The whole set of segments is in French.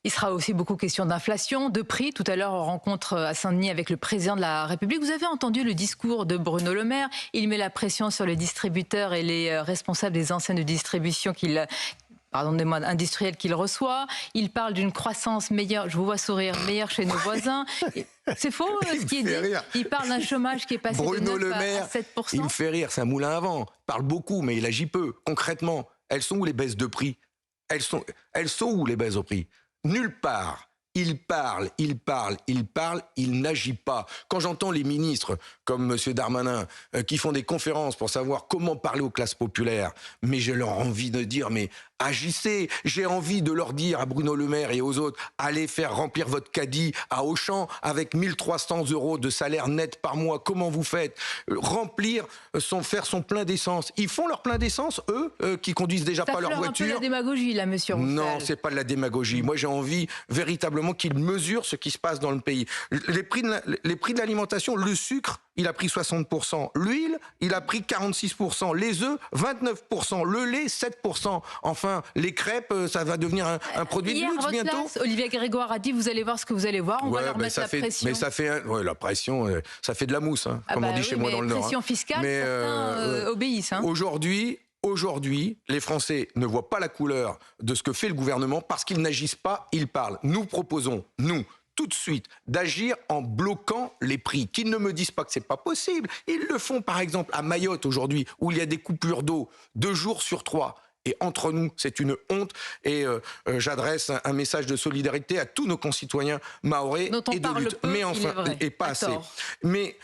Il sera aussi beaucoup question d'inflation, de prix. Tout à l'heure, en rencontre à Saint-Denis avec le président de la République, vous avez entendu le discours de Bruno Le Maire. Il met la pression sur les distributeurs et les responsables des enseignes de distribution industriels qu'il reçoit. Il parle d'une croissance meilleure, je vous vois sourire, meilleure chez nos voisins. C'est faux ce qui est dit. Rire. Il parle d'un chômage qui est passé Bruno de 9 Le Maire, à 7%. il me fait rire, c'est un moulin à vent. Il parle beaucoup, mais il agit peu. Concrètement, elles sont où les baisses de prix? Elles sont où les baisses de prix? Nulle part. Il parle, il n'agit pas. Quand j'entends les ministres, comme M. Darmanin, qui font des conférences pour savoir comment parler aux classes populaires, mais j'ai leur envie de dire, mais agissez. J'ai envie de leur dire à Bruno Le Maire et aux autres, allez faire remplir votre caddie à Auchan avec 1 300 € de salaire net par mois. Comment vous faites? Faire son plein d'essence. Ils font leur plein d'essence, eux, qui conduisent déjà pas leur voiture. C'est un peu la démagogie, là, monsieur Roussel. Non, c'est pas de la démagogie. Moi, j'ai envie véritablement qu'ils mesurent ce qui se passe dans le pays. Les prix de l'alimentation, le sucre, il a pris 60%. L'huile, il a pris 46%. Les œufs, 29%. Le lait, 7%. Enfin, les crêpes, ça va devenir un produit de luxe bientôt. Classe, Olivier Grégoire a dit, vous allez voir ce que vous allez voir, on va leur mettre la pression. Mais ça fait, la pression, ça fait de la mousse, hein, comme on dit chez moi dans le Nord. Pression fiscale, mais certains obéissent. Hein. Aujourd'hui, les Français ne voient pas la couleur de ce que fait le gouvernement parce qu'ils n'agissent pas, ils parlent. Nous proposons, tout de suite, d'agir en bloquant les prix. Qu'ils ne me disent pas que c'est pas possible. Ils le font, par exemple, à Mayotte aujourd'hui, où il y a des coupures d'eau 2 jours sur 3. Et entre nous, c'est une honte. Et j'adresse un message de solidarité à tous nos concitoyens mahorais et de lutte. Mais enfin, et pas assez. Mais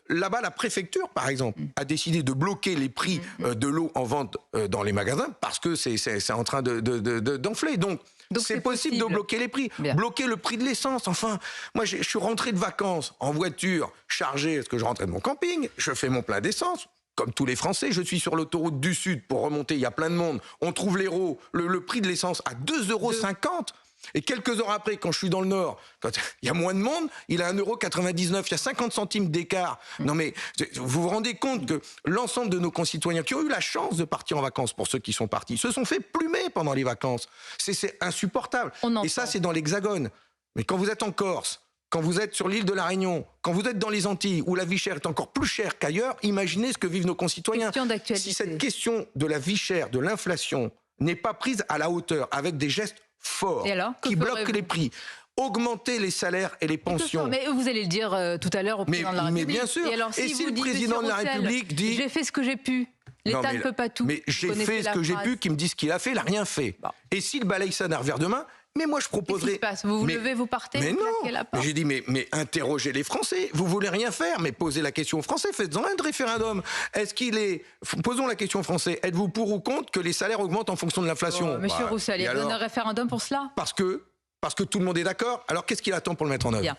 là-bas, la préfecture, par exemple, a décidé de bloquer les prix de l'eau en vente dans les magasins parce que c'est en train d'enfler. Donc c'est possible de bloquer les prix. Bien. Bloquer le prix de l'essence. Enfin, moi, je suis rentré de vacances en voiture chargée parce que je rentrais de mon camping. Je fais mon plein d'essence. Comme tous les Français, je suis sur l'autoroute du Sud pour remonter, il y a plein de monde. On trouve l'héros, le prix de l'essence à 2,50 €. Et quelques heures après, quand je suis dans le Nord, quand il y a moins de monde, il est à 1,99 €. Il y a 50 centimes d'écart. Non mais, vous vous rendez compte que l'ensemble de nos concitoyens qui ont eu la chance de partir en vacances, pour ceux qui sont partis, se sont fait plumer pendant les vacances. C'est insupportable. Et ça, c'est dans l'Hexagone. Mais quand vous êtes en Corse, quand vous êtes sur l'île de la Réunion, quand vous êtes dans les Antilles, où la vie chère est encore plus chère qu'ailleurs, imaginez ce que vivent nos concitoyens. Si cette question de la vie chère, de l'inflation, n'est pas prise à la hauteur, avec des gestes forts, qui bloquent les prix, augmenter les salaires et les pensions. Mais vous allez le dire tout à l'heure au président de la République. Mais bien sûr. Et alors, si le président de la République dit... J'ai fait ce que j'ai pu. L'État ne peut pas tout. Mais j'ai fait ce que j'ai pu, qui me dit ce qu'il a fait, il n'a rien fait. Bon. Et s'il balaye ça d'un revers de main, mais moi je proposerais... Qu'est-ce qui se passe? Vous vous levez, vous partez? Mais non, j'ai dit, mais interrogez les Français. Vous voulez rien faire, mais posez la question aux Français, faites-en un référendum. Posons la question aux Français, êtes-vous pour ou contre que les salaires augmentent en fonction de l'inflation? Monsieur Roussel, il y a un référendum pour cela? Parce que tout le monde est d'accord. Alors qu'est-ce qu'il attend pour le mettre en œuvre?